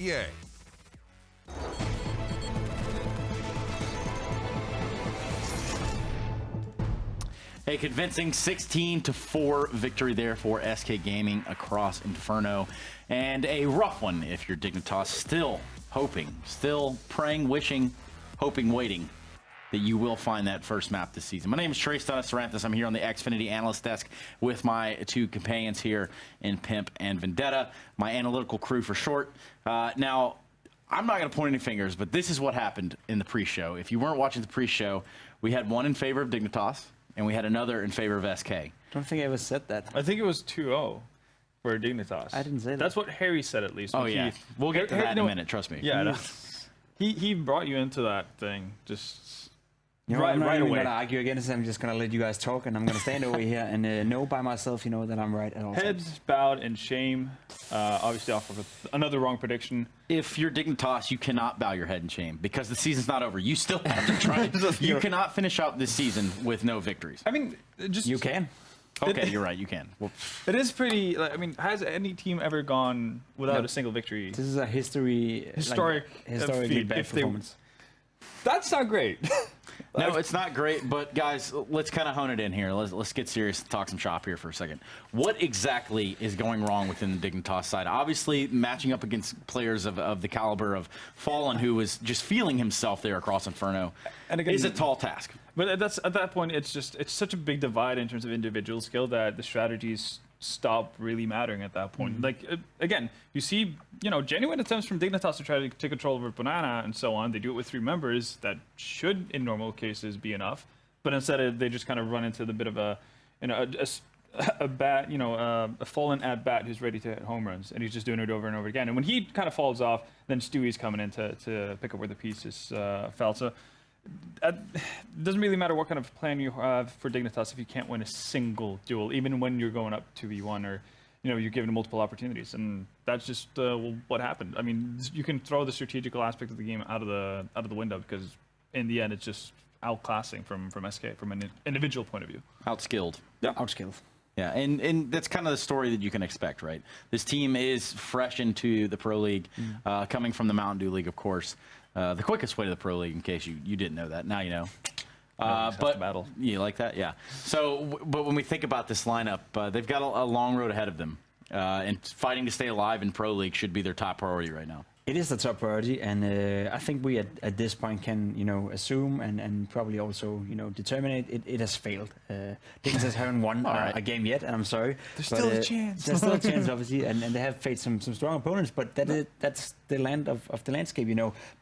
EA. A convincing 16-4 victory there for SK Gaming across Inferno. And a rough one if you're Dignitas. Still hoping, still praying, wishing, hoping, waiting that you will find that first map this season. My name is Trace Donis-Saranthus. I'm here on the Xfinity Analyst Desk with my two companions here in Pimp and Vendetta, my analytical crew for short. Now, I'm not going to point any fingers, but this is what happened in the pre-show. If you weren't watching the pre-show, we had one in favor of Dignitas, and we had another in favor of SK. I don't think I ever said that. I think it was 2-0 for Dignitas. I didn't say that. That's what Harry said, at least. Oh, yeah. We'll get to that in a minute, trust me. Yeah, he brought you into that thing just I'm not right even away. going to argue against it. I'm just going to let you guys talk, and I'm going to stand over here and know by myself, that I'm right at all times. Heads bowed in shame, obviously off of another wrong prediction. If you're Dignitas, you cannot bow your head in shame because the season's not over. You still have to try. You cannot finish out this season with no victories. I mean, just... You can. Okay, you're right. You can. Well, it is pretty... I mean, has any team ever gone without a single victory? This is a historically feat, bad performance. That's not great. No, it's not great, but guys, let's kind of hone it in here. Let's get serious and talk some shop here for a second. What exactly is going wrong within the Dignitas side? Obviously, matching up against players of the caliber of Fallen, who was just feeling himself there across Inferno, and again, is a tall task. But at that point, it's such a big divide in terms of individual skill that the strategies stop really mattering at that point. Like, again, you see, genuine attempts from Dignitas to try to take control over Banana and so on. They do it with 3 members. That should, in normal cases, be enough. But instead, they just kind of run into the bit of a Fallen at bat who's ready to hit home runs, and he's just doing it over and over again. And when he kind of falls off, then Stewie's coming in to pick up where the pieces fell. So it doesn't really matter what kind of plan you have for Dignitas if you can't win a single duel, even when you're going up 2v1 or you're given multiple opportunities, and that's just what happened. I mean, you can throw the strategical aspect of the game out of the window because in the end it's just outclassing from SK from an individual point of view. Outskilled. Yeah, outskilled. Yeah, and that's kind of the story that you can expect, right? This team is fresh into the Pro League, coming from the Mountain Dew League, of course. The quickest way to the Pro League, in case you didn't know that. Now you know. But battle. You like that? Yeah. So, but when we think about this lineup, they've got a long road ahead of them. And fighting to stay alive in Pro League should be their top priority right now. It is the top priority, and I think we at this point can assume and probably also determine it has failed. Dignitas haven't won a game yet, and I'm sorry. There's still a chance. There's still a chance, obviously, and they have faced some strong opponents, but that's the land of the landscape.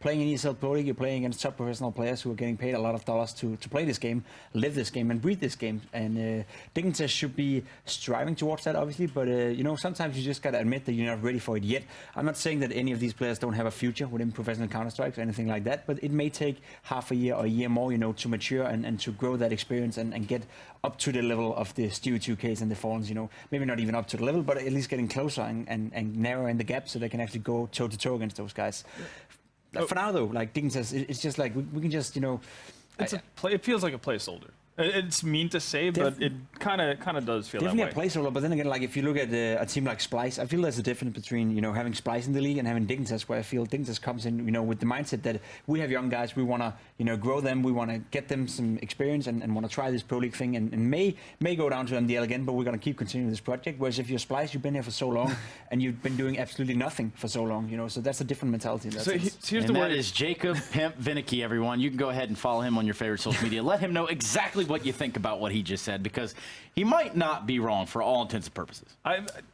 Playing in ESL Pro League, you're playing against top professional players who are getting paid a lot of dollars to play this game, live this game, and breathe this game. And Dignitas should be striving towards that, obviously, but sometimes you just gotta admit that you're not ready for it yet. I'm not saying that any of these players don't have a future within professional Counter-Strikes or anything like that, but it may take half a year or a year more, to mature and to grow that experience and get up to the level of the Stewie 2Ks and the Fawns, maybe not even up to the level, but at least getting closer and narrowing the gap so they can actually go toe-to-toe against those guys. For now, though, like Dignitas, it's just like we can just, it feels like a placeholder. It's mean to say, but it kind of does feel that way. Definitely a placeholder, but then again, like if you look at a team like Splice, I feel there's a difference between having Splice in the league and having Dignitas, where I feel Dignitas comes in with the mindset that we have young guys, we want to grow them, we want to get them some experience and want to try this Pro League thing and may go down to MDL again, but we're going to keep continuing this project. Whereas if you're Splice, you've been here for so long and you've been doing absolutely nothing for so long, so that's a different mentality. So here's and the that word is Jacob Pimp Vinicky, everyone. You can go ahead and follow him on your favorite social media. Let him know exactly what you think about what he just said, because he might not be wrong for all intents and purposes.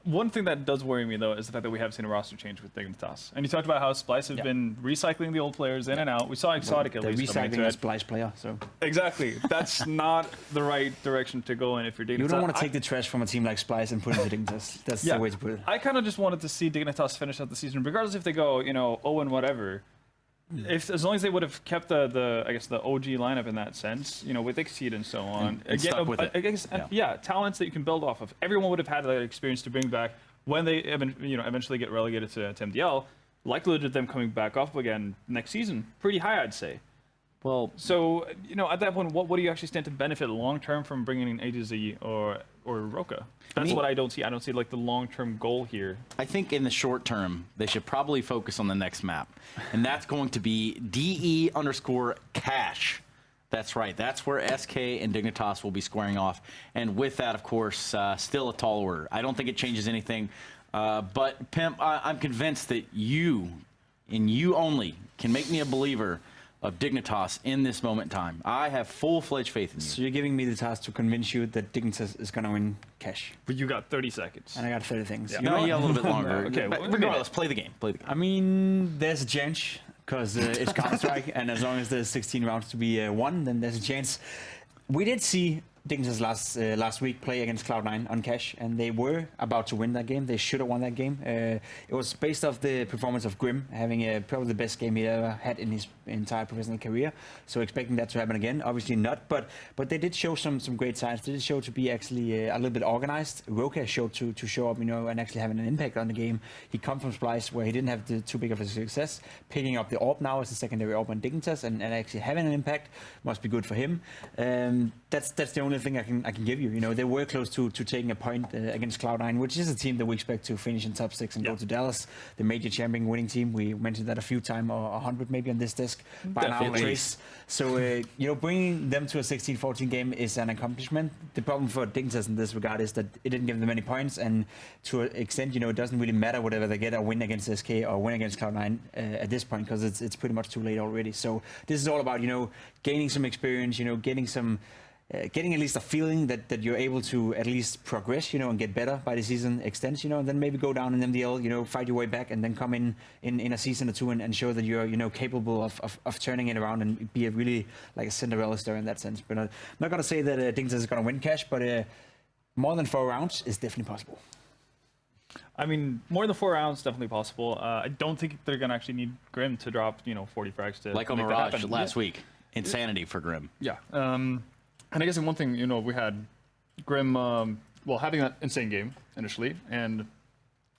One thing that does worry me, though, is the fact that we have seen a roster change with Dignitas. And you talked about how Splice have been recycling the old players in and out. We saw Exotic at least coming into recycling a it. Splice player, so Exactly. That's not the right direction to go in if you're Dignitas. you don't want to take the trash from a team like Splice and put it into Dignitas. That's the way to put it. I kind of just wanted to see Dignitas finish out the season, regardless if they go 0 whatever. As long as they would have kept the OG lineup in that sense, with Exceed and so on. And stuck with it. I guess, talents that you can build off of. Everyone would have had that experience to bring back when they eventually get relegated to MDL. Likelihood of them coming back up again next season, pretty high, I'd say. Well, So, at that point, what do you actually stand to benefit long term from bringing in A to Z or or Roka. That's what I don't see. I don't see like the long-term goal here. I think in the short term, they should probably focus on the next map. And that's going to be DE_cash. That's right. That's where SK and Dignitas will be squaring off. And with that, of course, still a tall order. I don't think it changes anything. But, Pimp, I'm convinced that you, and you only, can make me a believer of Dignitas in this moment in time. I have full-fledged faith in you. So you're giving me the task to convince you that Dignitas is going to win cash. But you got 30 seconds. And I got 30 things. Yeah. You No, know you got a little bit longer. Okay, But well, regardless, play the game. Play the game. I mean, there's a chance, because it's Counter-Strike, and as long as there's 16 rounds to be won, then there's a chance. We did see Dignitas last week play against Cloud9 on cash, and they were about to win that game. They should have won that game. It was based off the performance of Grim, having probably the best game he ever had in his entire professional career. So expecting that to happen again, obviously not. But they did show some great signs. They did show to be actually a little bit organized. Roka showed to show up, and actually having an impact on the game. He come from Splice where he didn't have too big of a success. Picking up the AWP now as a secondary AWP on Dignitas and actually having an impact must be good for him. That's the only thing I can give you. They were close to taking a point against Cloud9, which is a team that we expect to finish in top 6 and go to Dallas, the major champion winning team. We mentioned that a few times, or 100 maybe on this desk by now. Trace. So bringing them to a 16-14 game is an accomplishment. The problem for Dignitas in this regard is that it didn't give them any points, and to an extent, it doesn't really matter whatever they get, or win against SK or win against Cloud9 at this point, because it's pretty much too late already. So this is all about gaining some experience, getting some. Getting at least a feeling that you're able to at least progress, and get better by the season extends, and then maybe go down in MDL, fight your way back, and then come in a season or two and show that you're, capable of turning it around and be a really like a Cinderella story in that sense. But I'm not going to say that Dignitas is going to win cash, but more than 4 rounds is definitely possible. I mean, more than 4 rounds, definitely possible. I don't think they're going to actually need Grim to drop, 40 frags to like on make that Mirage happen. last week. Insanity for Grim. Yeah. And I guess in one thing, we had Grim, having that insane game initially, and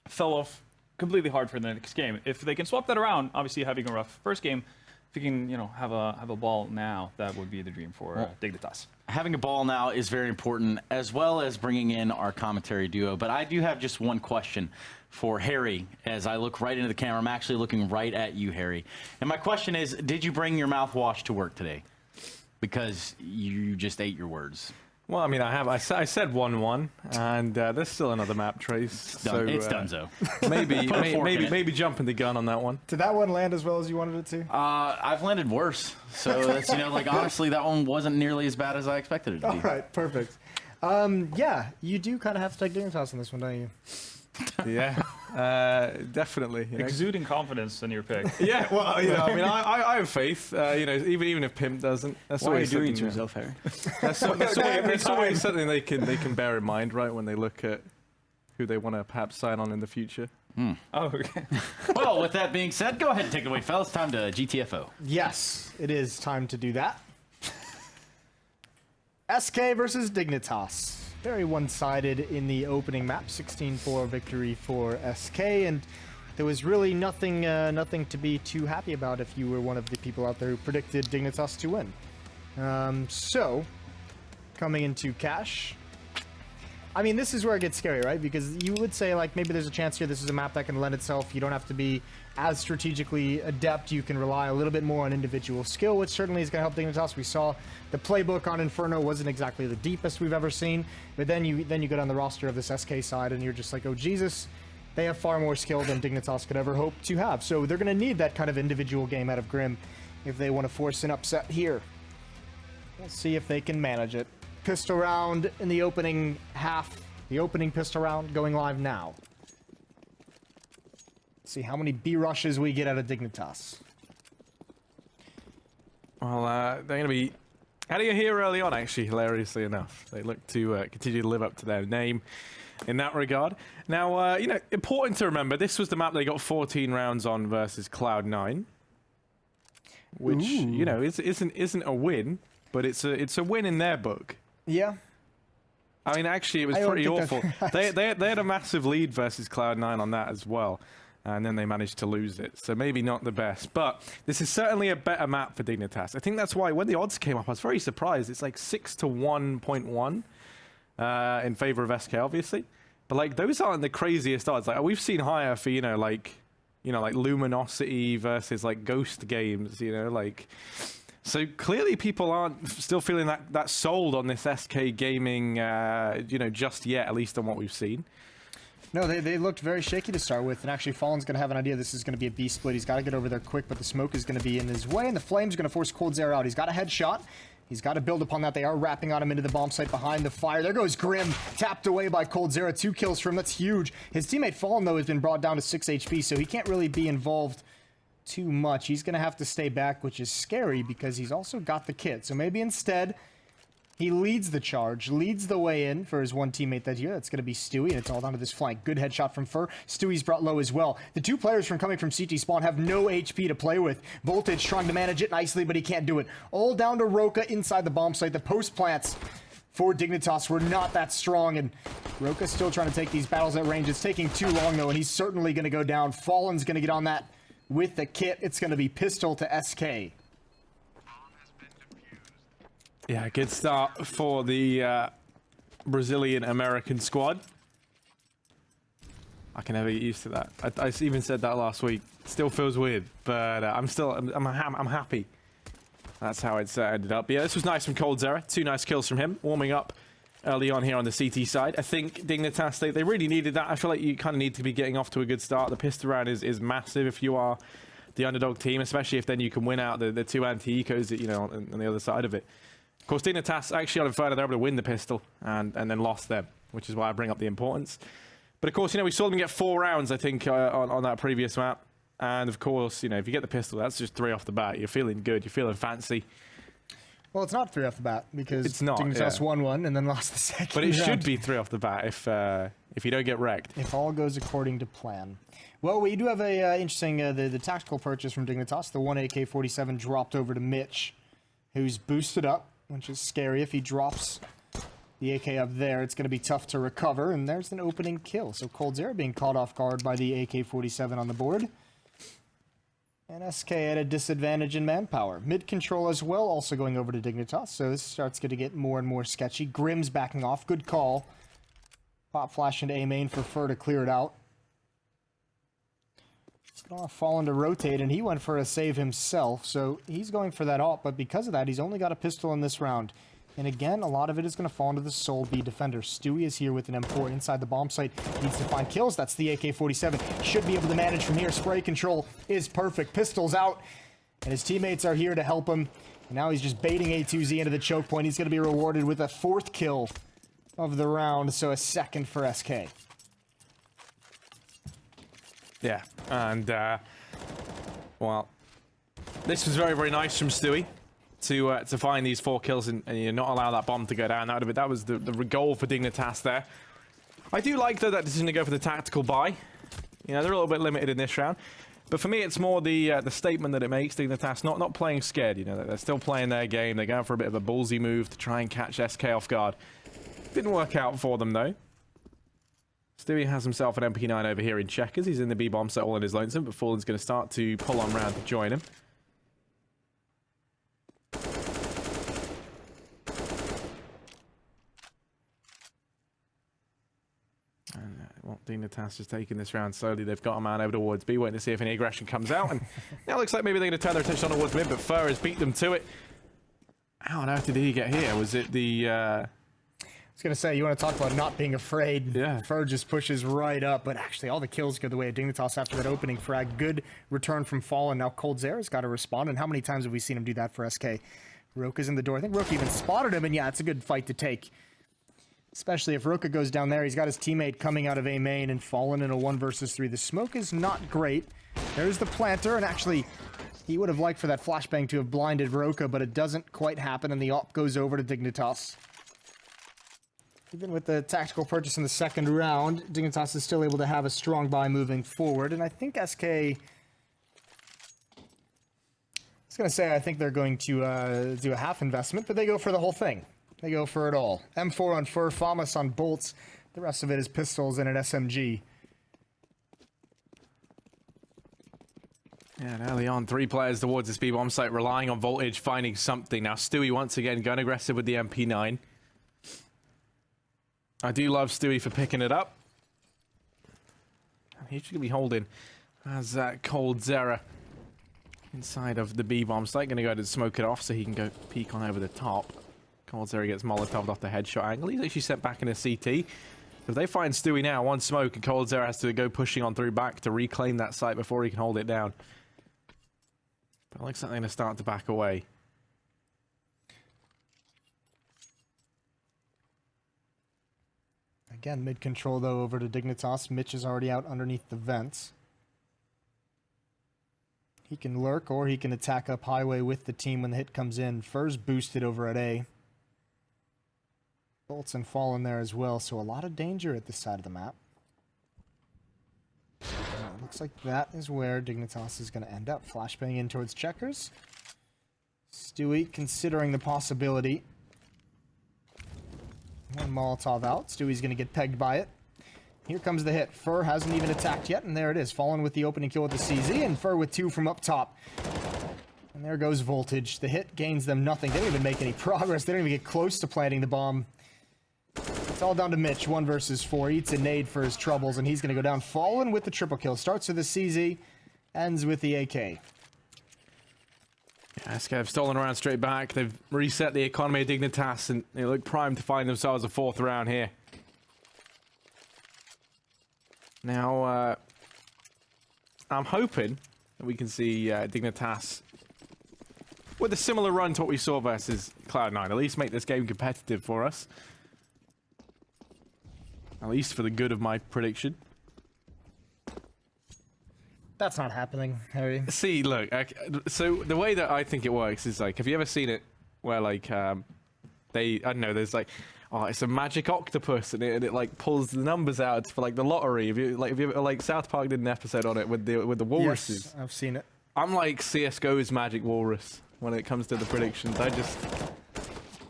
fell off completely hard for the next game. If they can swap that around, obviously having a rough first game, if you can, have a ball now, that would be the dream for Dignitas. Having a ball now is very important, as well as bringing in our commentary duo. But I do have just one question for Harry. As I look right into the camera, I'm actually looking right at you, Harry. And my question is, did you bring your mouthwash to work today? Because you just ate your words. Well, I mean, I have. I said 1-1, and there's still another map, Trace. It's donezo. Maybe jumping the gun on that one. Did that one land as well as you wanted it to? I've landed worse. So that's honestly, that one wasn't nearly as bad as I expected it to be. All right, perfect. Yeah, you do kind of have to take Dignitas on this one, don't you? Yeah, definitely. Exuding confidence in your pick. Yeah, well, I mean, I have faith. Even if Pimp doesn't. That's Why are you always doing it something, to yourself, Harry? That's always something they can bear in mind, right, when they look at who they want to perhaps sign on in the future. Oh, okay. Well, with that being said, go ahead and take it away, fellas. Time to GTFO. Yes, it is time to do that. SK versus Dignitas. Very one-sided in the opening map, 16-4 victory for SK, and there was really nothing to be too happy about if you were one of the people out there who predicted Dignitas to win. So, coming into cash, I mean, this is where it gets scary, right? Because you would say, like, maybe there's a chance here this is a map that can lend itself. You don't have to be as strategically adept. You can rely a little bit more on individual skill, which certainly is going to help Dignitas. We saw the playbook on Inferno wasn't exactly the deepest we've ever seen, but then you go down the roster of this SK side, and you're just like, oh, Jesus, they have far more skill than Dignitas could ever hope to have. So they're going to need that kind of individual game out of Grim if they want to force an upset here. We'll see if they can manage it. Pistol round in the opening half. The opening pistol round going live now. Let's see how many B rushes we get out of Dignitas. Well, they're going to be adding a here early on, actually, hilariously enough. They look to continue to live up to their name in that regard. Now, important to remember, this was the map they got 14 rounds on versus Cloud9, which, isn't a win, but it's a win in their book. Yeah. I mean, actually, it was pretty awful. They had a massive lead versus Cloud9 on that as well, and then they managed to lose it. So maybe not the best, but this is certainly a better map for Dignitas. I think that's why when the odds came up, I was very surprised. It's like 6 to 1.1. in favor of SK, obviously. But like those aren't the craziest odds. Like we've seen higher for like Luminosity versus like Ghost games. Like. So clearly people aren't still feeling that sold on this SK gaming, just yet, at least on what we've seen. No, they looked very shaky to start with, and actually Fallen's going to have an idea this is going to be a B split. He's got to get over there quick, but the smoke is going to be in his way, and the flame's going to force coldzera out. He's got a headshot. He's got to build upon that. They are wrapping on him into the bomb site behind the fire. There goes Grim, tapped away by coldzera. 2 kills for him. That's huge. His teammate Fallen, though, has been brought down to 6 HP, so he can't really be involved too much. He's going to have to stay back, which is scary because he's also got the kit. So maybe instead he leads the charge, leads the way in for his one teammate that here. That's going to be Stewie, and it's all down to this flank. Good headshot from Fur. Stewie's brought low as well. The 2 players coming from CT spawn have no HP to play with. Voltage trying to manage it nicely, but he can't do it. All down to Roka inside the bomb site. The post plants for Dignitas were not that strong, and Roka's still trying to take these battles at range. It's taking too long, though, and he's certainly going to go down. Fallen's going to get on that with the kit. It's going to be pistol to SK. Yeah, good start for the Brazilian-American squad. I can never get used to that. I even said that last week. Still feels weird, but I'm happy. That's how it's ended up. But yeah, this was nice from coldzera. 2 nice kills from him, warming up early on here on the CT side. I think Dignitas, they really needed that. I feel like you kind of need to be getting off to a good start. The pistol round is massive if you are the underdog team, especially if then you can win out the 2 anti-ecos, on the other side of it. Of course, Dignitas actually on Inferno, they're able to win the pistol and then lost them, which is why I bring up the importance. But of course, we saw them get 4 rounds, I think, on that previous map. And of course, if you get the pistol, that's just 3 off the bat. You're feeling good. You're feeling fancy. Well, it's not 3 off the bat because it's not, Dignitas won 1 and then lost the second. But it round. should be 3 off the bat if you don't get wrecked. If all goes according to plan. Well, we do have a interesting the tactical purchase from Dignitas. The 1 AK-47 dropped over to Mitch, who's boosted up, which is scary. If he drops the AK up there, it's going to be tough to recover, and there's an opening kill. So coldzera being caught off guard by the AK-47 on the board. And SK at a disadvantage in manpower. Mid control as well, also going over to Dignitas, so this starts going to get more and more sketchy. Grim's backing off. Good call. Pop flash into A main for Fur to clear it out. He's going to fall into rotate, and he went for a save himself, so he's going for that ult, but because of that, he's only got a pistol in this round. And again, a lot of it is going to fall into the sole B defender. Stewie is here with an M4 inside the bomb site. Needs to find kills. That's the AK-47. Should be able to manage from here. Spray control is perfect. Pistols out. And his teammates are here to help him. And now he's just baiting A2Z into the choke point. He's going to be rewarded with a 4th kill of the round. So a 2nd for SK. Yeah. And, well, this was very, very nice from Stewie. To find these 4 kills and not allow that bomb to go down. That was the goal for Dignitas there. I do like though that decision to go for the tactical buy. They're a little bit limited in this round, but for me it's more the statement that it makes. Dignitas not playing scared. They're still playing their game. They're going for a bit of a ballsy move to try and catch SK off guard. Didn't work out for them though. Stewie has himself an MP9 over here in checkers. He's in the B bomb set all in his lonesome, but Fallen's going to start to pull on round to join him. Well, Dignitas is taking this round slowly. They've got a man over towards B, waiting to see if any aggression comes out. And now it looks like maybe they're going to turn their attention on towards mid, but Fur has beat them to it. How on earth did he get here? Was it the... I was going to say, you want to talk about not being afraid. Yeah. Fur just pushes right up, but actually all the kills go the way of Dignitas after that opening frag. Good return from Fallen. Now coldzera's got to respond, and how many times have we seen him do that for SK? Roka's in the door. I think Roka even spotted him, and yeah, it's a good fight to take. Especially if Roka goes down there, he's got his teammate coming out of A main and Fallen in a 1 versus 3. The smoke is not great. There's the planter, and actually, he would have liked for that flashbang to have blinded Roka, but it doesn't quite happen, and the op goes over to Dignitas. Even with the tactical purchase in the 2nd round, Dignitas is still able to have a strong buy moving forward, and I think SK... I was going to say I think they're going to do a half investment, but they go for the whole thing. They go for it all. M4 on Fur, FAMAS on bolts. The rest of it is pistols and an SMG. Yeah, and early on, 3 players towards this B bomb site, relying on Voltage, finding something. Now Stewie once again going aggressive with the MP9. I do love Stewie for picking it up. And he's going to be holding as Cold Zera inside of the B-bomb site. Going to go ahead and smoke it off so he can go peek on over the top. Cold Zera gets Molotov'd off the headshot angle. He's actually sent back in a CT. If they find Stewie now, one smoke, and Cold Zera has to go pushing on through back to reclaim that site before he can hold it down. But it looks like they're going to start to back away. Again, mid-control, though, over to Dignitas. Mitch is already out underneath the vents. He can lurk, or he can attack up highway with the team when the hit comes in. Fur's boosted over at A. Bolts and Fallen there as well, so a lot of danger at this side of the map. Looks like that is where Dignitas is going to end up. Flashbang in towards Checkers. Stewie considering the possibility. One Molotov out. Stewie's going to get pegged by it. Here comes the hit. Fur hasn't even attacked yet, and there it is. Fallen with the opening kill with the CZ, and Fur with 2 from up top. And there goes Voltage. The hit gains them nothing. They don't even make any progress. They don't even get close to planting the bomb. It's all down to Mitch. 1 versus 4. Eats a nade for his troubles, and he's going to go down. Fallen with the triple kill. Starts with the CZ, ends with the AK. Yeah, SK have stolen around straight back. They've reset the economy of Dignitas, and they look primed to find themselves a 4th round here. Now, I'm hoping that we can see Dignitas with a similar run to what we saw versus Cloud9. At least make this game competitive for us. At least for the good of my prediction. That's not happening, Harry. See, look, so the way that I think it works is like, have you ever seen it where like, I don't know, there's like, oh, it's a magic octopus and it like pulls the numbers out for like the lottery. Have you like South Park did an episode on it with the walruses? Yes, I've seen it. I'm like CSGO's magic walrus when it comes to the predictions.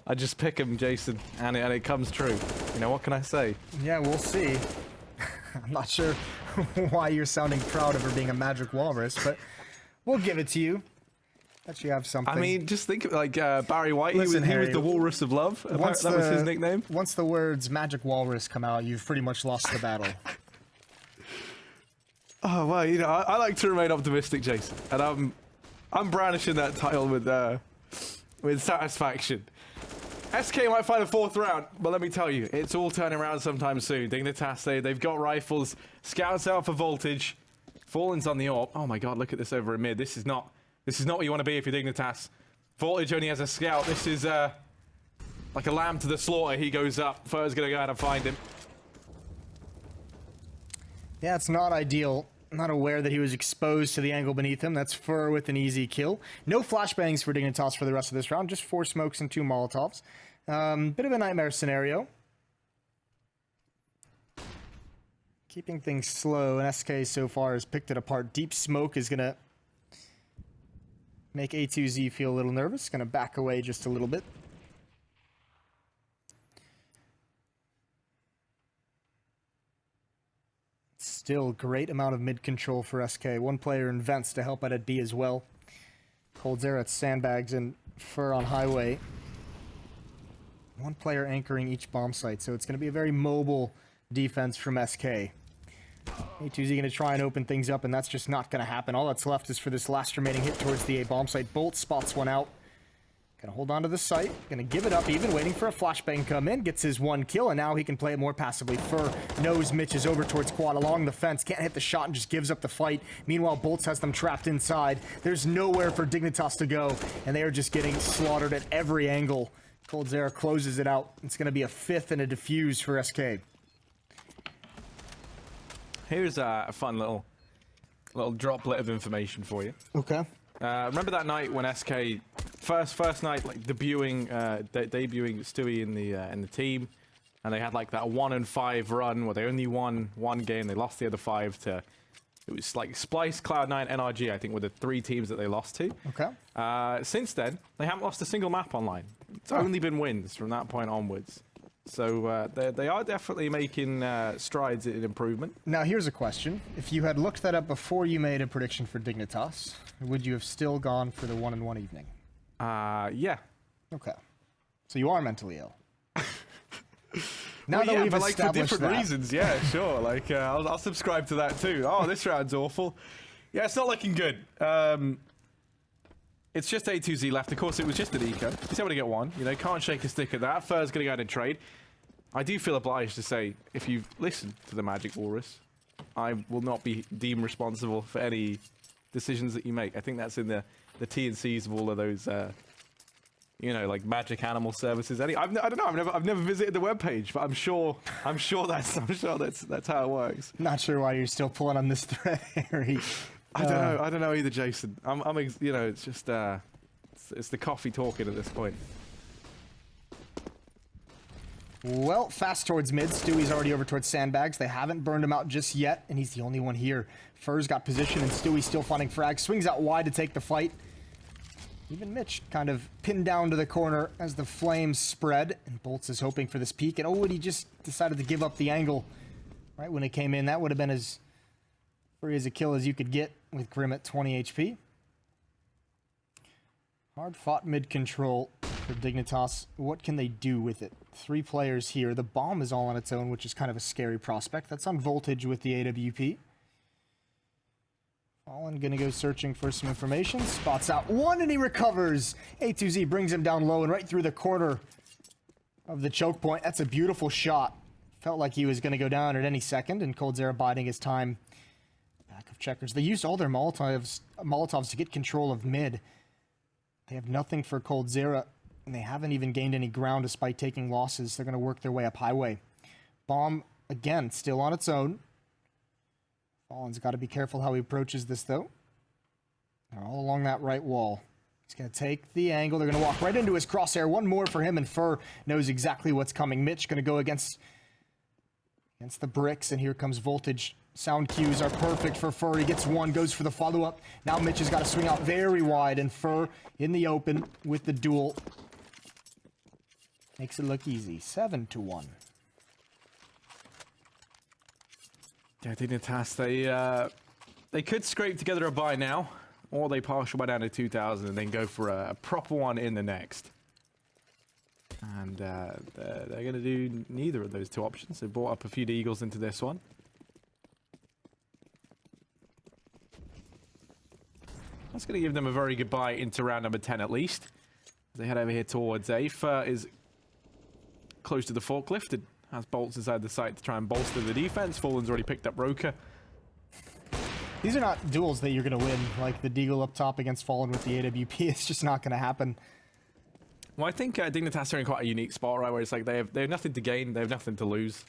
I just pick them, Jason, and it comes true. You know, what can I say? Yeah, we'll see. I'm not sure why you're sounding proud of her being a magic walrus, but we'll give it to you. That you have something. I mean, just think of like Barry White. Listen, he Harry, was the walrus of love. That was his nickname. Once the words magic walrus come out, you've pretty much lost the battle. Oh, well, you know, I like to remain optimistic, Jason. And I'm brandishing that title with satisfaction. SK might find a 4th round, but let me tell you, it's all turning around sometime soon. Dignitas, they've got rifles. Scouts out for Voltage. Fallen's on the AWP. Oh my god, look at this over in mid. This is not what you want to be if you're Dignitas. Voltage only has a scout. This is like a lamb to the slaughter. He goes up. Fur's going to go out and find him. Yeah, it's not ideal. Not aware that he was exposed to the angle beneath him. That's Fur with an easy kill. No flashbangs for Dignitas for the rest of this round. Just 4 smokes and 2 Molotovs. Bit of a nightmare scenario. Keeping things slow, and SK so far has picked it apart. Deep smoke is going to make A2Z feel a little nervous. Going to back away just a little bit. Still great amount of mid control for SK. 1 player in vents to help out at B as well. Cold Zera at sandbags and Fur on highway. 1 player anchoring each bomb site, so it's going to be a very mobile defense from SK. A2Z going to try and open things up, and that's just not going to happen. All that's left is for this last remaining hit towards the A bomb site. Bolt spots one out. Going to hold on to the site. Going to give it up, even waiting for a flashbang come in. Gets his 1 kill, and now he can play it more passively. Fur knows Mitch is over towards quad along the fence. Can't hit the shot and just gives up the fight. Meanwhile, Bolts has them trapped inside. There's nowhere for Dignitas to go, and they are just getting slaughtered at every angle. Cold Zera closes it out. It's going to be a 5th and a defuse for SK. Here's a fun little droplet of information for you. Okay. Remember that night when SK first night like debuting Stewie in the team, and they had like that 1-5 run where they only won 1 game, they lost the other 5 to. It was like Splice, Cloud9, NRG, I think, were the 3 teams that they lost to. Okay. Since then, they haven't lost a single map online. It's only been wins from that point onwards. So they are definitely making strides in improvement. Now, here's a question. If you had looked that up before you made a prediction for Dignitas, would you have still gone for the 1-1 evening? Yeah. Okay. So you are mentally ill. Now Well, that yeah, we've but like for established different that. reasons, yeah, sure. Like I'll subscribe to that too. Oh, this round's awful. Yeah, it's not looking good. It's just A2Z left. Of course, it was just an eco. He's able to get one. You know, can't shake a stick at that. Fur's going to go out and trade. I do feel obliged to say, if you've listened to the Magic Walrus, I will not be deemed responsible for any decisions that you make. I think that's in the T&Cs of all of those, you know, like Magic Animal Services. I don't know. I've never visited the webpage, but I'm sure that's how it works. Not sure why you're still pulling on this thread, Harry. I don't know either, Jason. You know, it's just it's the coffee talking at this point. Well, fast towards mid. Stewie's already over towards sandbags. They haven't burned him out just yet, and he's the only one here. Fur's got position, and Stewie's still finding frags. Swings out wide to take the fight. Even Mitch kind of pinned down to the corner as the flames spread, and Bolts is hoping for this peek. And and he just decided to give up the angle right when it came in. That would have been as free as a kill as you could get with Grim at 20 HP. Hard fought mid control for Dignitas. What can they do with it? 3 players here. The bomb is all on its own, which is kind of a scary prospect. That's on Voltage with the AWP. Fallen gonna go searching for some information. Spots out one and he recovers. A2Z brings him down low and right through the corner of the choke point. That's a beautiful shot. Felt like he was gonna go down at any second, and coldzera biding his time. Back of checkers. They used all their Molotovs to get control of mid. They have nothing for coldzera, and they haven't even gained any ground despite taking losses. They're going to work their way up highway. Bomb, again, still on its own. Fallen's got to be careful how he approaches this, though. They're all along that right wall. He's going to take the angle. They're going to walk right into his crosshair. One more for him, and Fur knows exactly what's coming. Mitch going to go against the bricks, and here comes Voltage. Sound cues are perfect for Fur. He gets one, goes for the follow-up. Now Mitch has got to swing out very wide, and Fur in the open with the duel. Makes it look easy. 7-1. Yeah, Dignitas, they could scrape together a buy now, or they partial buy down to 2,000 and then go for a proper one in the next. And they're going to do neither of those two options. They brought up a few Eagles into this one. That's going to give them a very good buy into round number 10 at least. They head over here towards A. Fur is close to the forklift and has Bolts inside the site to try and bolster the defense. Fallen's already picked up Roka. These are not duels that you're going to win, like the Deagle up top against Fallen with the AWP. It's just not going to happen. Well, I think Dignitas are in quite a unique spot, right, where it's like they have nothing to gain, they have nothing to lose.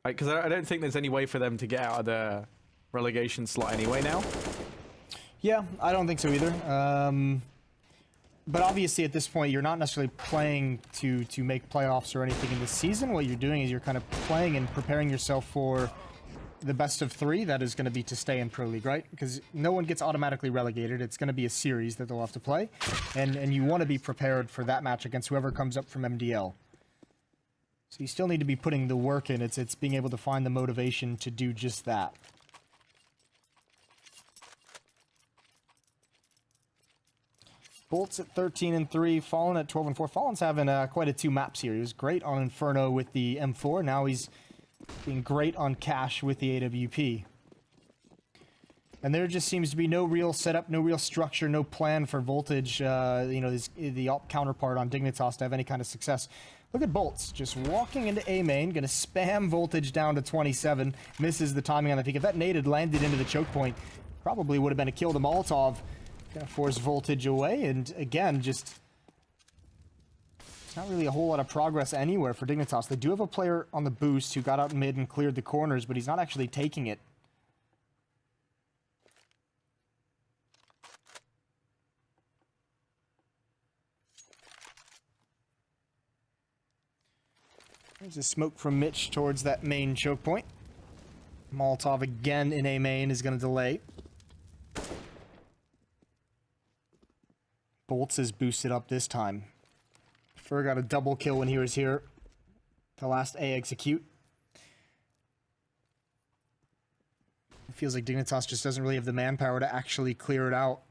Because I don't think there's any way for them to get out of the relegation slot anyway now. Yeah, I don't think so either. But obviously at this point, you're not necessarily playing to make playoffs or anything in this season. What you're doing is you're kind of playing and preparing yourself for the best of 3. That is going to be to stay in Pro League, right? Because no one gets automatically relegated. It's going to be a series that they'll have to play. And you want to be prepared for that match against whoever comes up from MDL. So you still need to be putting the work in. It's being able to find the motivation to do just that. Bolts at 13-3, Fallen at 12-4. Fallen's having quite a 2 maps here. He was great on Inferno with the M4. Now he's being great on Cash with the AWP. And there just seems to be no real setup, no real structure, no plan for Voltage, the op counterpart on Dignitas to have any kind of success. Look at Bolts, just walking into A main, gonna spam Voltage down to 27, misses the timing on the peak. If that nade had landed into the choke point, probably would have been a kill to Molotov. Gonna force Voltage away, and again, just not really a whole lot of progress anywhere for Dignitas. They do have a player on the boost who got out mid and cleared the corners, but he's not actually taking it. There's a smoke from Mitch towards that main choke point. Molotov again in A main is going to delay. Bolts is boosted up this time. Fur got a double kill when he was here. The last A execute. It feels like Dignitas just doesn't really have the manpower to actually clear it out.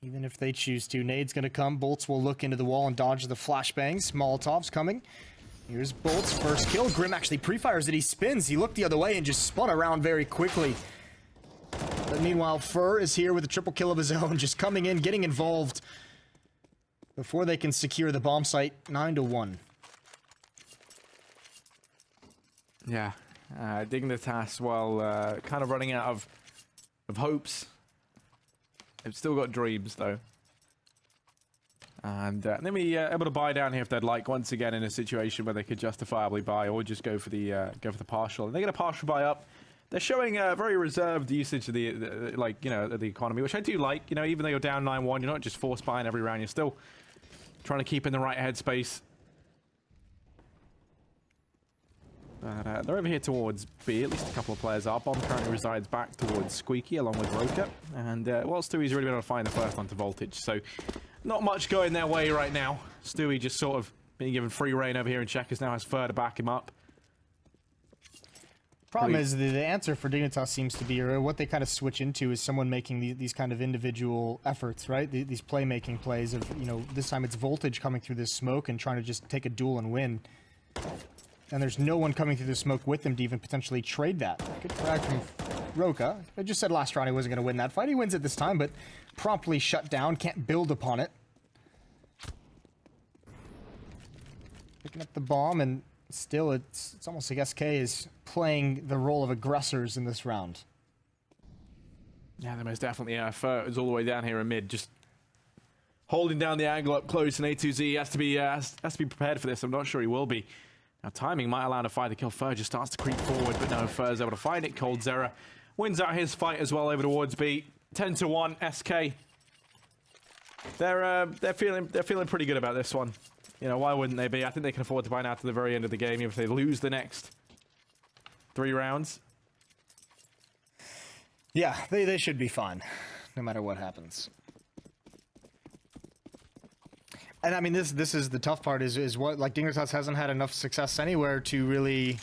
Even if they choose to. Nade's going to come. Bolts will look into the wall and dodge the flashbangs. Molotov's coming. Here's Bolt's first kill. Grim actually pre-fires it. He spins. He looked the other way and just spun around very quickly. But meanwhile, Fur is here with a triple kill of his own, just coming in, getting involved before they can secure the bomb site. 9-1. Yeah, Dignitas, while kind of running out of hopes, they've still got dreams though. And they may be able to buy down here if they'd like, once again in a situation where they could justifiably buy, or just go for the partial. And they get a partial buy up. They're showing a very reserved usage of the like, you know, the economy, which I do like. You know, even though you're down 9-1, you're not just force buying every round. You're still trying to keep in the right headspace. But they're over here towards B. At least a couple of players are. Bomb currently resides back towards Squeaky along with Roka. And while Stewie's really been able to find the first one to Voltage. So not much going their way right now. Stewie just sort of being given free reign over here, and Checkers now has Fur to back him up. Problem is the answer for Dignitas seems to be, or what they kind of switch into, is someone making these kind of individual efforts, right? These playmaking plays of, you know, this time it's Voltage coming through this smoke and trying to just take a duel and win. And there's no one coming through the smoke with them to even potentially trade that. Good frag from Roka. I just said last round he wasn't going to win that fight. He wins it this time, but promptly shut down. Can't build upon it. Picking up the bomb, and still it's almost like SK is playing the role of aggressors in this round. Yeah, they most definitely are. Fur is all the way down here in mid, just holding down the angle up close, and A2Z has to be prepared for this. I'm not sure he will be. Now, timing might allow him to find the kill. Fur just starts to creep forward, but no, Fur's able to find it. coldzera wins out his fight as well over towards B. 10-1, SK. They're feeling pretty good about this one. You know, why wouldn't they be? I think they can afford to buy now to the very end of the game, even if they lose the next 3 rounds. Yeah, they should be fine, no matter what happens. And I mean, this is the tough part, is what, like, Dignitas hasn't had enough success anywhere to really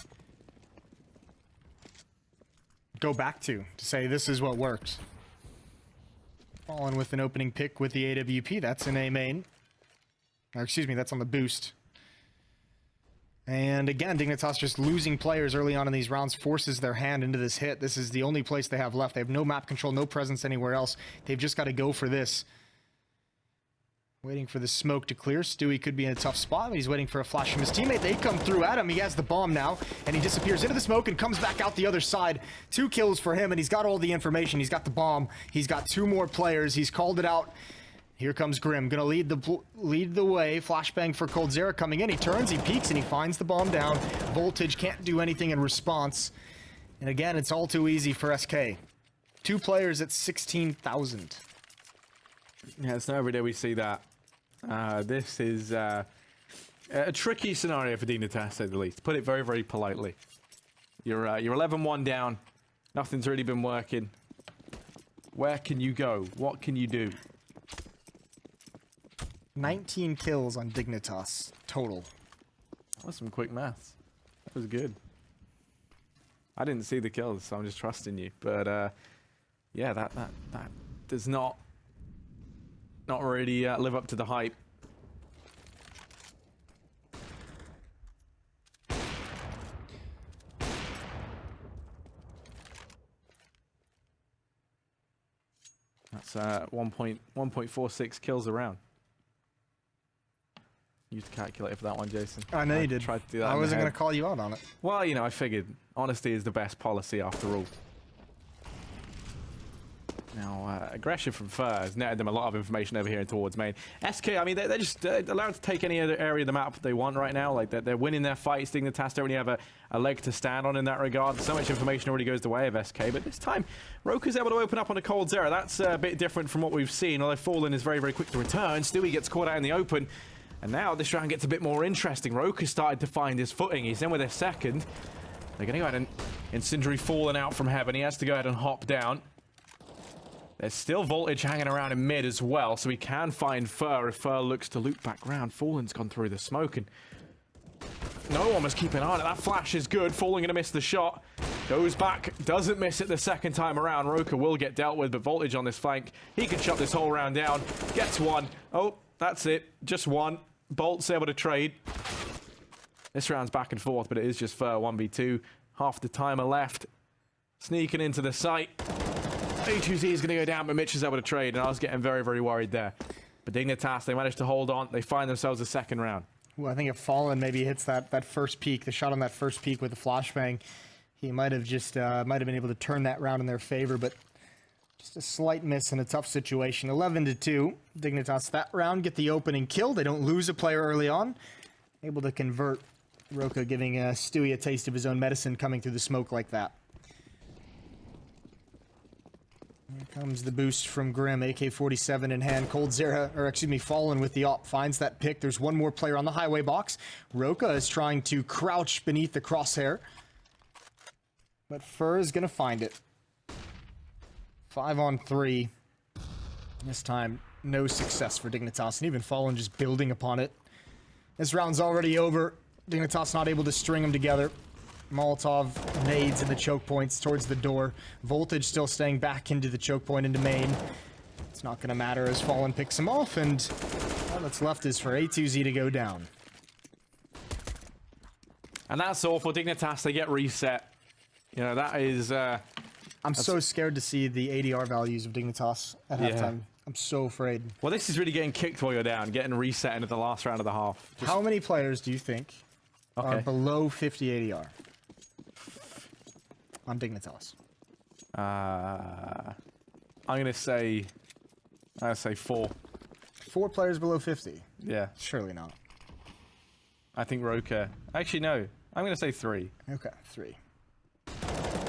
go back to say this is what worked. Fallen with an opening pick with the AWP, that's in A main. Or excuse me, that's on the boost. And again, Dignitas just losing players early on in these rounds forces their hand into this hit. This is the only place they have left. They have no map control, no presence anywhere else. They've just got to go for this. Waiting for the smoke to clear. Stewie could be in a tough spot, but he's waiting for a flash from his teammate. They come through at him. He has the bomb now, and he disappears into the smoke and comes back out the other side. 2 kills for him, and he's got all the information. He's got the bomb. He's got 2 more players. He's called it out. Here comes Grim, gonna lead the way. Flashbang for coldzera coming in. He turns, he peeks, and he finds the bomb down. Voltage can't do anything in response. And again, it's all too easy for SK. 2 players at 16,000. Yeah, it's not every day we see that. This is a tricky scenario for Dignitas, to say the least. Put it very, very politely. You're 11-1 down. Nothing's really been working. Where can you go? What can you do? 19 kills on Dignitas total. That was some quick maths. That was good. I didn't see the kills, so I'm just trusting you. But yeah, that does not really live up to the hype. That's 1.46 kills around. Used a calculator for that one, Jason. I know you did. Tried to do that I in the wasn't head. going to call you out on it. Well, you know, I figured honesty is the best policy after all. Now, aggression from Fur has netted them a lot of information over here and towards main. SK, I mean, they're just allowed to take any other area of the map they want right now. Like, they're winning their fights. Dignitas don't really have a leg to stand on in that regard. So much information already goes the way of SK. But this time, Roka's able to open up on a coldzera. That's a bit different from what we've seen. Although Fallen is very, very quick to return. Stewie gets caught out in the open. And now this round gets a bit more interesting. Roka's started to find his footing. He's in with a second. They're going to go ahead and Incendiary falling out from heaven. He has to go ahead and hop down. There's still Voltage hanging around in mid as well, so he can find Fur if Fur looks to loop back round. Fallen's gone through the smoke, and no one was keeping an eye on it. That flash is good. Fallen going to miss the shot. Goes back, doesn't miss it the second time around. Roka will get dealt with, but Voltage on this flank, he can shut this whole round down. Gets one. Oh, that's it. Just one. Bolt's able to trade. This round's back and forth, but it is just for 1v2. Half the timer left. Sneaking into the site. A2Z is going to go down, but Mitch is able to trade, and I was getting very, very worried there. But Dignitas, they managed to hold on. They find themselves a second round. Well, I think if Fallen maybe hits that first peak, the shot on that first peak with the flashbang, he might have been able to turn that round in their favor, but just a slight miss in a tough situation. 11-2. Dignitas that round get the opening kill. They don't lose a player early on. Able to convert. Roka giving Stewie a taste of his own medicine coming through the smoke like that. Here comes the boost from Grim, AK-47 in hand. Fallen with the op finds that pick. There's one more player on the highway box. Roka is trying to crouch beneath the crosshair, but Fur is gonna find it. 5-on-3. This time, no success for Dignitas, and even Fallen just building upon it. This round's already over. Dignitas not able to string them together. Molotov nades in the choke points towards the door. Voltage still staying back into the choke point into main. It's not going to matter as Fallen picks him off, and all that's left is for A2Z to go down. And that's all for Dignitas. They get reset. You know, that is... I'm so scared to see the ADR values of Dignitas at halftime. I'm so afraid. Well, this is really getting kicked while you're down, getting reset into the last round of the half. How many players do you think are below 50 ADR on Dignitas? I'm gonna say 4. 4 players below 50? Yeah. Surely not. I think Roka. Actually, no. I'm gonna say 3. Okay, 3.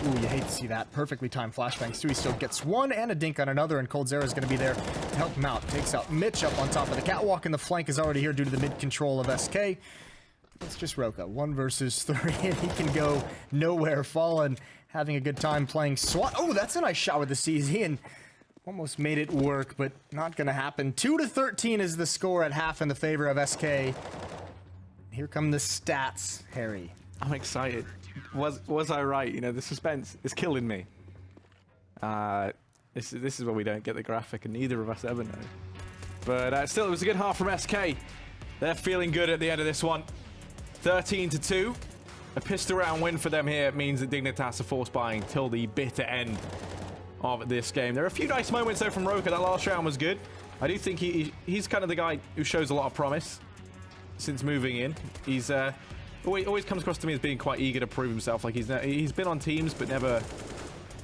Ooh, you hate to see that. Perfectly timed flashbang. Stewie still gets one and a dink on another, and Cold Zero is going to be there to help him out. Takes out Mitch up on top of the catwalk, and the flank is already here due to the mid-control of SK. It's just Roka. 1 versus 3, and he can go nowhere. Fallen having a good time playing SWAT. Oh, that's a nice shot with the CZ, and almost made it work, but not going to happen. 2-13 is the score at half in the favor of SK. Here come the stats, Harry. I'm excited. Was I right? You know, the suspense is killing me. This is where we don't get the graphic, and neither of us ever know. But still, it was a good half from SK. They're feeling good at the end of this one. 13-2. A pistol round win for them here means that Dignitas are force buying till the bitter end of this game. There are a few nice moments though from Roka. That last round was good. I do think he's kind of the guy who shows a lot of promise since moving in. He's always comes across to me as being quite eager to prove himself. Like he's been on teams, but never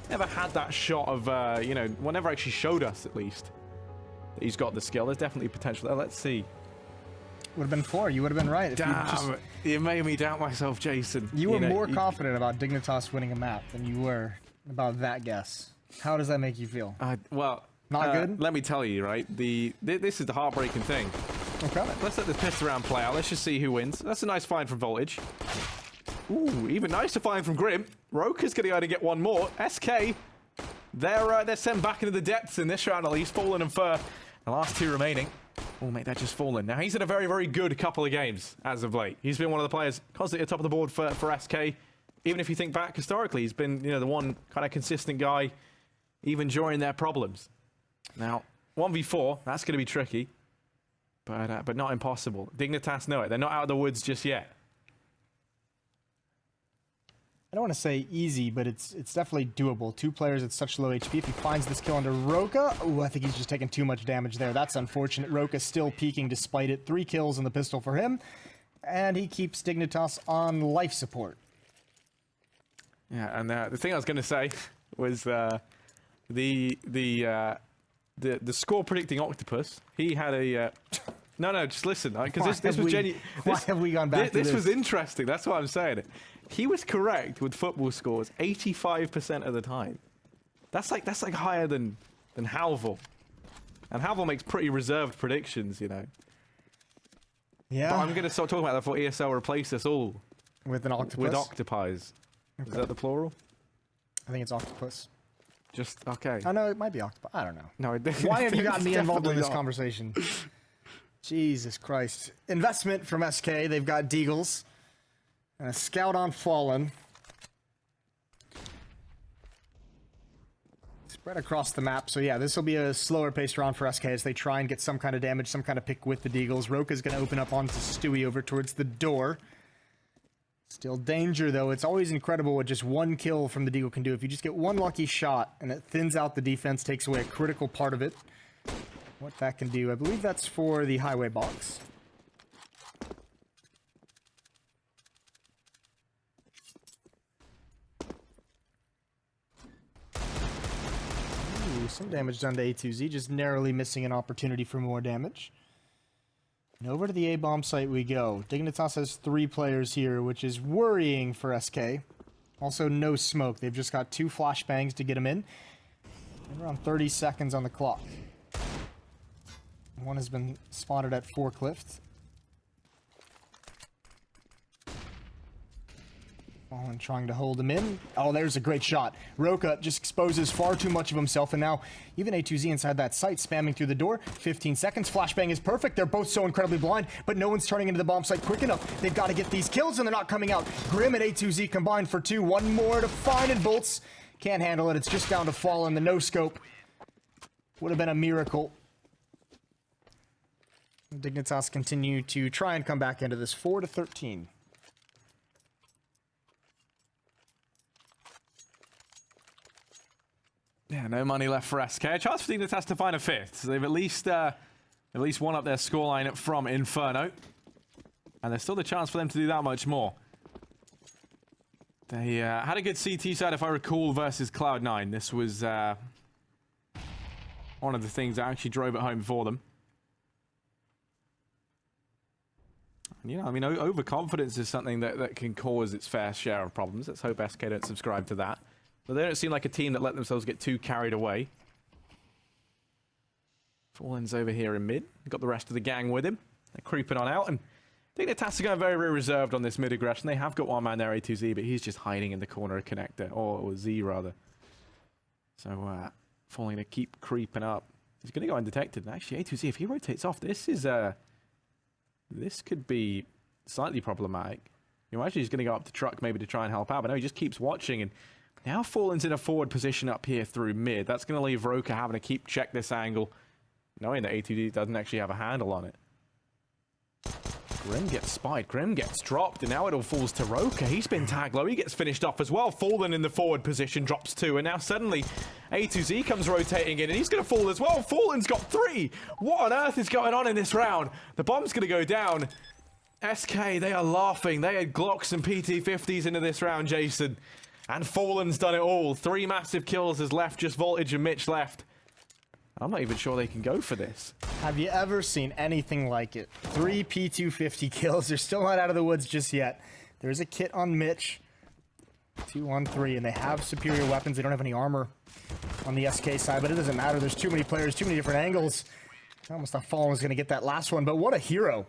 had that shot of you know, never actually showed us at least that he's got the skill. There's definitely potential there. Let's see. Would have been 4. You would have been right. If Damn, you made me doubt myself, Jason. You were more confident about Dignitas winning a map than you were about that guess. How does that make you feel? Well, not good. Let me tell you, right? This is the heartbreaking thing. Okay. Let's let this pistol round play out. Let's just see who wins. That's a nice find from Voltage. Ooh, even nicer find from Grim. Roka's going to go to get one more. SK, they're sent back into the depths in this round at least. Fallen and Fur, the last 2 remaining. Oh, mate, that just Fallen. Now, he's had a very, very good couple of games as of late. He's been one of the players constantly at the top of the board for SK. Even if you think back historically, he's been, you know, the one kind of consistent guy even during their problems. Now, 1v4, that's going to be tricky. But not impossible. Dignitas know it. They're not out of the woods just yet. I don't want to say easy, but it's definitely doable. 2 players at such low HP. If he finds this kill under Roka, oh, I think he's just taking too much damage there. That's unfortunate. Roka still peeking despite it. 3 kills in the pistol for him, and he keeps Dignitas on life support. Yeah, and the thing I was going to say was the score predicting Octopus. He had a no, just listen, because this was genuine. Why have we gone back to this? This was interesting. That's why I'm saying it. He was correct with football scores 85% of the time. That's like higher than Halval. And Halval makes pretty reserved predictions, you know. Yeah. But I'm going to start talking about that before ESL replace us all with an octopus. With octopies. Okay. Is that the plural? I think it's octopus. Just okay. Oh no, it might be octopus. I don't know. No, why have you gotten me involved in this conversation? Jesus Christ. Investment from SK. They've got Deagles. And a scout on Fallen. Spread across the map. So yeah, this will be a slower paced round for SK as they try and get some kind of damage, some kind of pick with the Deagles. Roka's going to open up onto Stewie over towards the door. Still danger, though. It's always incredible what just one kill from the Deagle can do. If you just get one lucky shot and it thins out the defense, takes away a critical part of it, what that can do. I believe that's for the highway box. Ooh, some damage done to A2Z, just narrowly missing an opportunity for more damage. And over to the A-bomb site we go. Dignitas has 3 players here, which is worrying for SK. Also, no smoke. They've just got 2 flashbangs to get them in. And around 30 seconds on the clock. One has been spotted at Forklift. Fallen trying to hold him in. Oh, there's a great shot. Roka just exposes far too much of himself, and now even A2Z inside that site, spamming through the door. 15 seconds. Flashbang is perfect. They're both so incredibly blind, but no one's turning into the bomb site quick enough. They've got to get these kills, and they're not coming out. Grim and A2Z combined for 2. One more to find, and Bolts can't handle it. It's just down to Fallen. The no-scope would have been a miracle. Dignitas continue to try and come back into this 4-13. Yeah, no money left for SK. A chance for Dignitas to find a 5th. So they've at least won up their scoreline from Inferno. And there's still the chance for them to do that much more. They had a good CT side, if I recall, versus Cloud9. This was one of the things that actually drove it home for them. And, you know, I mean, overconfidence is something that can cause its fair share of problems. Let's hope SK don't subscribe to that. But they don't seem like a team that let themselves get too carried away. Fallen's over here in mid. Got the rest of the gang with him. They're creeping on out, and I think Dignitas are going very, very reserved on this mid aggression. They have got one man there, A2Z, but he's just hiding in the corner of connector, or Z rather. So Fallen to keep creeping up. He's going to go undetected. And actually, A2Z, if he rotates off, this could be slightly problematic. You know, actually, he's going to go up to truck maybe to try and help out, but no, he just keeps watching. And now Fallen's in a forward position up here through mid. That's going to leave Roka having to keep check this angle, knowing that A2D doesn't actually have a handle on it. Grim gets spied. Grim gets dropped, and now it all falls to Roka. He's been tagged low. He gets finished off as well. Fallen in the forward position, drops 2, and now suddenly A2Z comes rotating in, and he's going to fall as well. Fallen's got 3. What on earth is going on in this round? The bomb's going to go down. SK, they are laughing. They had Glocks and PT-50s into this round, Jason. And Fallen's done it all. 3 massive kills is left, just Voltage and Mitch left. I'm not even sure they can go for this. Have you ever seen anything like it? 3 P250 kills. They're still not out of the woods just yet. There's a kit on Mitch. 2-on-3, and they have superior weapons. They don't have any armor on the SK side, but it doesn't matter. There's too many players, too many different angles. I almost thought Fallen was going to get that last one, but what a hero.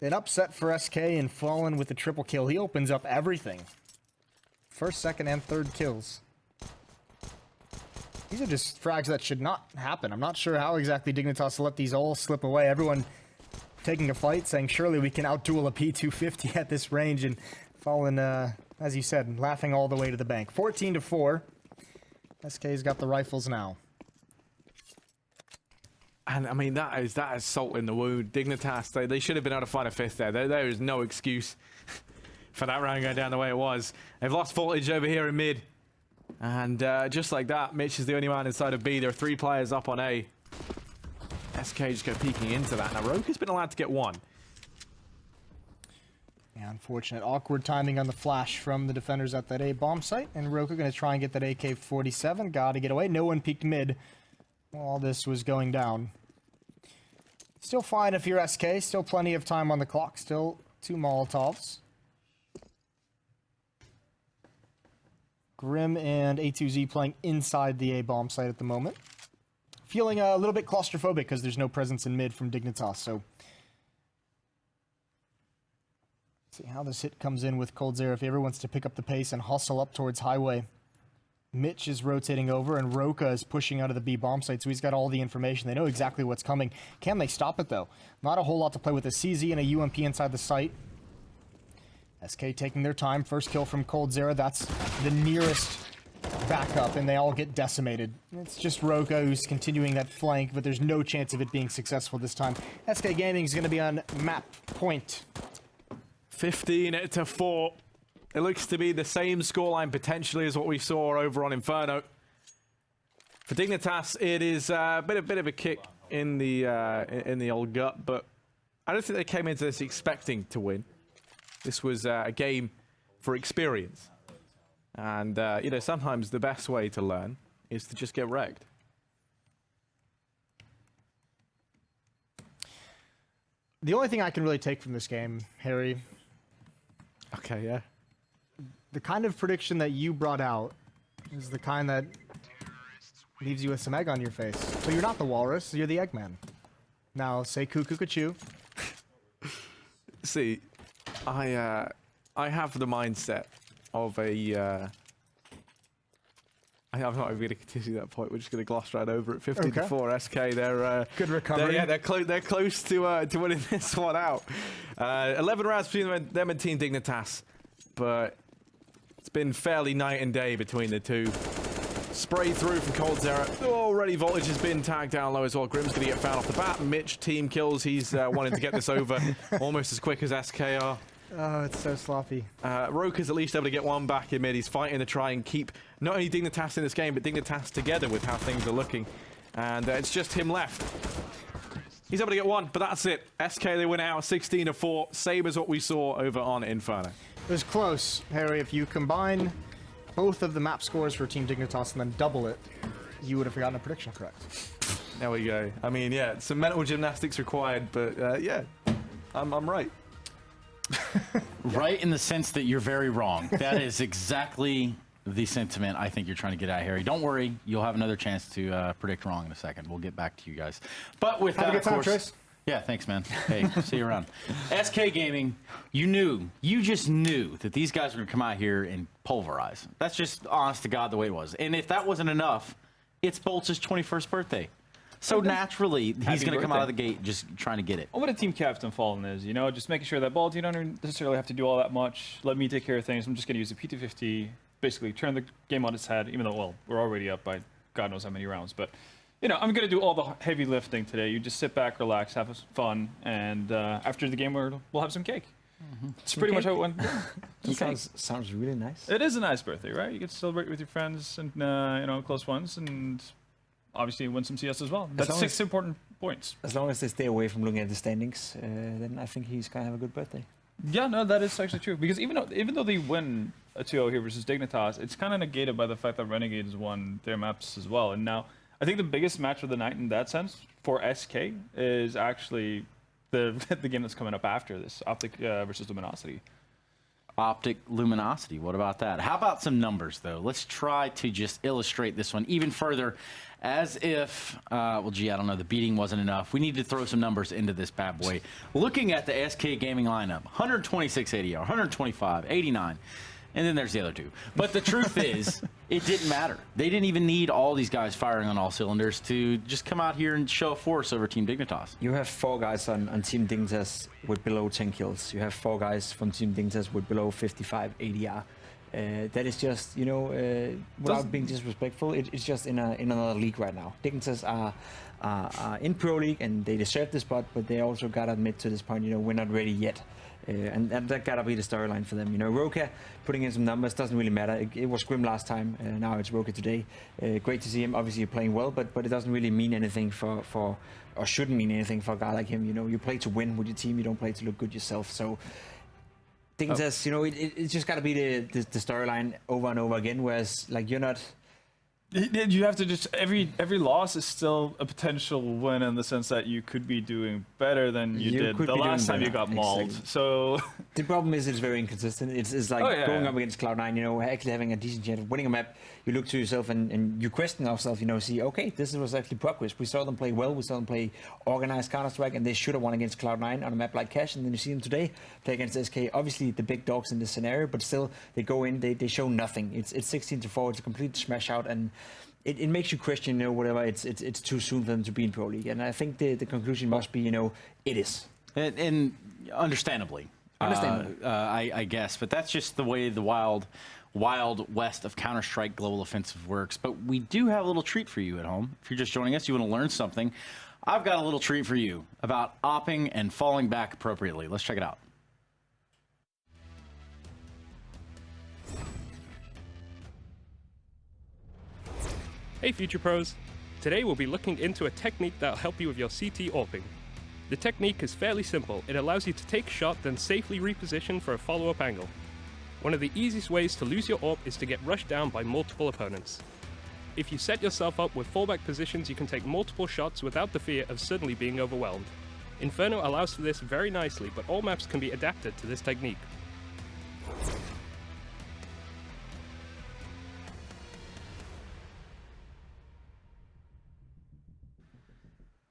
An upset for SK, and Fallen with the triple kill. He opens up everything. First, second, and third kills. These are just frags that should not happen. I'm not sure how exactly Dignitas let these all slip away. Everyone taking a fight, saying surely we can outduel a P250 at this range, and Fallen, as you said, laughing all the way to the bank. 14-4. SK's got the rifles now. And I mean, that is salt in the wound. Dignitas, they should have been able to find a 5th there. There is no excuse for that round going down the way it was. They've lost Voltage over here in mid. And just like that, Mitch is the only man inside of B. There are 3 players up on A. SK just go peeking into that. Now, Roka's been allowed to get 1. Yeah, unfortunate. Awkward timing on the flash from the defenders at that A bomb site. And Roka going to try and get that AK-47. Got to get away. No one peeked mid while all this was going down. Still fine if you're SK. Still plenty of time on the clock. Still 2 Molotovs. Grim and A2Z playing inside the A-bomb site at the moment. Feeling a little bit claustrophobic because there's no presence in mid from Dignitas, so... see how this hit comes in with coldzera. If he ever wants to pick up the pace and hustle up towards highway. Mitch is rotating over, and Roka is pushing out of the B bomb site, so he's got all the information. They know exactly what's coming. Can they stop it, though? Not a whole lot to play with. A CZ and a UMP inside the site. SK taking their time. First kill from coldzera. That's the nearest backup, and they all get decimated. It's just Roka who's continuing that flank, but there's no chance of it being successful this time. SK Gaming is going to be on map point 15-4. It looks to be the same scoreline potentially as what we saw over on Inferno. For Dignitas, it is a bit of a kick in the old gut, but I don't think they came into this expecting to win. This was a game for experience. And, you know, sometimes the best way to learn is to just get wrecked. The only thing I can really take from this game, Harry, Okay, yeah. the kind of prediction that you brought out is the kind that leaves you with some egg on your face. So you're not the walrus, you're the Eggman. Now say coo-coo-ca-choo. See, I have the mindset of a... I'm not even going to continue that point. We're just going to gloss right over it. 15-4 SK. They're Good recovery. they're close to winning this one out. 11 rounds between them and Team Dignitas, but it's been fairly night and day between the two. Spray through from Cold Zera. Already Voltage has been tagged down low as well. Grim's going to get found off the bat. Mitch team kills. He's wanting to get this over almost as quick as SK are. Oh, it's so sloppy. Roker's at least able to get one back in mid. He's fighting to try and keep not only Dignitas in this game, but Dignitas together with how things are looking. And it's just him left. He's able to get one, but that's it. SK, they win out 16-4. Same as what we saw over on Inferno. It was close, Harry. If you combine both of the map scores for Team Dignitas and then double it, you would have gotten a prediction correct. There we go. I mean, yeah, some mental gymnastics required, but yeah, I'm right. Right in the sense that you're very wrong. That is exactly the sentiment I think you're trying to get at, Harry. Don't worry, you'll have another chance to predict wrong in a second. We'll get back to you guys. But with Have that, a good time, of course, Trace. yeah, thanks, man. Hey, see you around. SK Gaming, you just knew that these guys were gonna come out here and pulverize. That's just honest to God the way it was. And if that wasn't enough, it's Bolt's 21st birthday. So naturally, he's going to come out of the gate just trying to get it. Well, what a team captain fallen is, you know, just making sure that Bolt, you don't necessarily have to do all that much. Let me take care of things. I'm just going to use the P250, basically turn the game on its head, even though, well, we're already up by God knows how many rounds. But, you know, I'm going to do all the heavy lifting today. You just sit back, relax, have fun, and after the game, we'll have some cake. It's pretty much how it went. Sounds really nice. It is a nice birthday, right? You get to celebrate with your friends and, you know, close ones, and obviously win some CS as well. That's 6 important points. As long as they stay away from looking at the standings, then I think he's going to have a good birthday. Yeah, no, that is actually true. Because even though they win a 2-0 here versus Dignitas, it's kind of negated by the fact that Renegades won their maps as well. And now, I think the biggest match of the night in that sense for SK is actually the game that's coming up after this, Optic versus Luminosity. Optic Luminosity, what about that? How about some numbers, though? Let's try to just illustrate this one even further, as if, well, gee, I don't know, the beating wasn't enough. We need to throw some numbers into this bad boy. Looking at the SK Gaming lineup, 126 ADR, 125, 89, and then there's the other two. But the truth is, it didn't matter. They didn't even need all these guys firing on all cylinders to just come out here and show a force over Team Dignitas. You have 4 guys on Team Dignitas with below 10 kills. You have 4 guys from Team Dignitas with below 55 ADR. That is just, you know, without being disrespectful, it's just in another league right now. Dignitas are in Pro League and they deserve the spot, but they also gotta admit to this point, you know, we're not ready yet. And that gotta be the storyline for them. You know, Roka putting in some numbers doesn't really matter. It was Grim last time, now it's Roka today. Great to see him, obviously playing well, but it doesn't really mean anything for or shouldn't mean anything for a guy like him. You know, you play to win with your team, you don't play to look good yourself. So Dignitas, you know, it's just gotta be the storyline over and over again. Whereas, like, you're not. You have to just every loss is still a potential win in the sense that you could be doing better than you did the last time you got mauled. Exactly. So the problem is it's very inconsistent. It's like going up against Cloud9, you know, actually having a decent chance of winning a map. You look to yourself and you question yourself, you know, see, okay, this was actually progress. We saw them play well, we saw them play organized Counter-Strike, and they should have won against Cloud9 on a map like Cash, and then you see them today play against SK. Obviously the big dogs in this scenario, but still they go in, they show nothing. It's 16-4, it's a complete smash out, and it makes you question, you know, whatever, it's too soon for them to be in Pro League. And I think the conclusion must be, you know, it is. And understandably. I guess. But that's just the way the wild west of Counter-Strike Global Offensive works. But we do have a little treat for you at home. If you're just joining us, you want to learn something, I've got a little treat for you about opping and falling back appropriately. Let's check it out. Hey Future Pros! Today we'll be looking into a technique that'll help you with your CT AWPing. The technique is fairly simple. It allows you to take a shot, then safely reposition for a follow-up angle. One of the easiest ways to lose your AWP is to get rushed down by multiple opponents. If you set yourself up with fallback positions, you can take multiple shots without the fear of suddenly being overwhelmed. Inferno allows for this very nicely, but all maps can be adapted to this technique.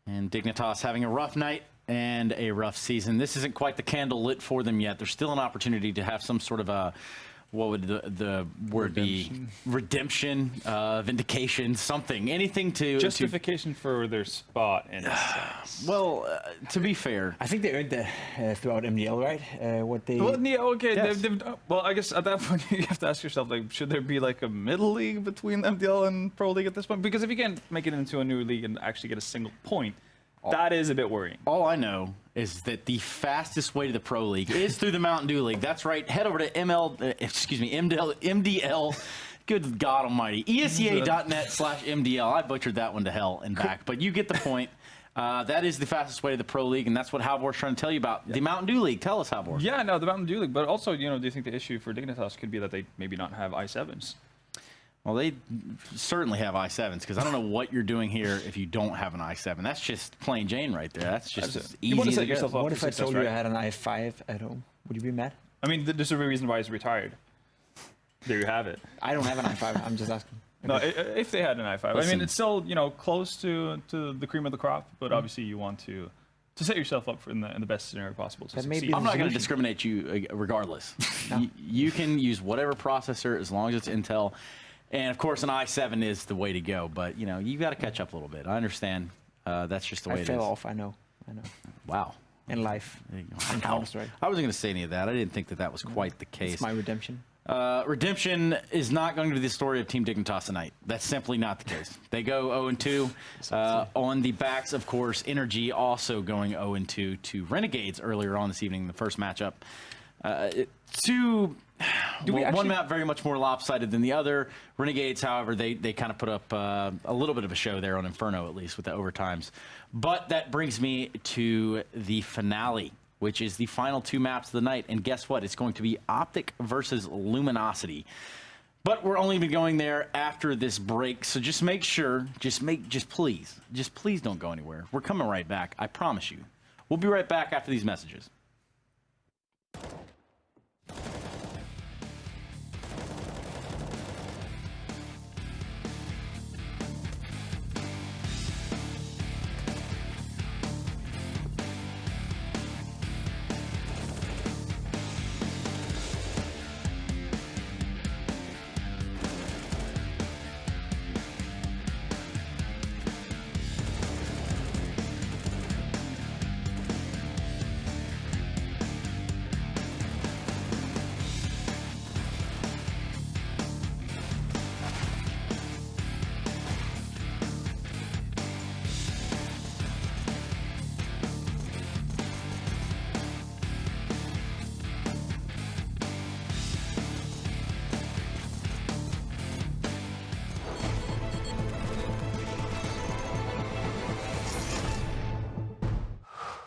And Dignitas having a rough night and a rough season. This isn't quite the candle lit for them yet. There's still an opportunity to have some sort of a, what would the word be? Redemption, vindication, something, anything to Justification for their spot in a sense. Well, to be fair, I think they earned that throughout MDL, right? What they. Well, yeah, okay. Yes. Well, I guess at that point you have to ask yourself, like, should there be like a middle league between MDL and Pro League at this point? Because if you can't make it into a new league and actually get a single point, that is a bit worrying. all I know is that the fastest way to the Pro League is through the Mountain Dew League. That's right. Head over to MDL. Good God Almighty, ESEA.net/MDL. I butchered that one to hell and back, but you get the point. That is the fastest way to the Pro League, and that's what Halvor's trying to tell you about. The Mountain Dew League. Tell us, Halvor. Yeah, no, the Mountain Dew League. But also, do you think the issue for Dignitas could be that they maybe not have i7s? Well, they certainly have i7s, because I don't know what you're doing here if you don't have an i7. That's just plain Jane right there. That's just You want to easy set to yourself go. up What for if I success, told you I right? had an i5 at home? Would you be mad? I mean, there's a reason why he's retired. There you have it. I don't have an i5. I'm just asking. No, if they had an i5, I Listen. mean, it's still close to the cream of the crop, but obviously you want to set yourself up for in the best scenario possible to That may succeed. be I'm not going to solution. discriminate you regardless. No. You can use whatever processor as long as it's Intel. And, of course, an i7 is the way to go. But, you've got to catch up a little bit. I understand. That's just the way I it is. fell off. I know. Wow. In life. There you go. In Counter-Strike. I wasn't going to say any of that. I didn't think that was quite the case. It's my redemption. Redemption is not going to be the story of Team Dignitas tonight. That's simply not the case. They go 0-2 on the backs, of course. Energy also going 0-2 to Renegades earlier on this evening in the first matchup. One map very much more lopsided than the other. Renegades, however, they kind of put up a little bit of a show there on Inferno, at least with the overtimes. But that brings me to the finale, which is the final two maps of the night. And guess what? It's going to be Optic versus Luminosity. But we're only been going there after this break, so just make sure, just please don't go anywhere. We're coming right back, I promise you. We'll be right back after these messages.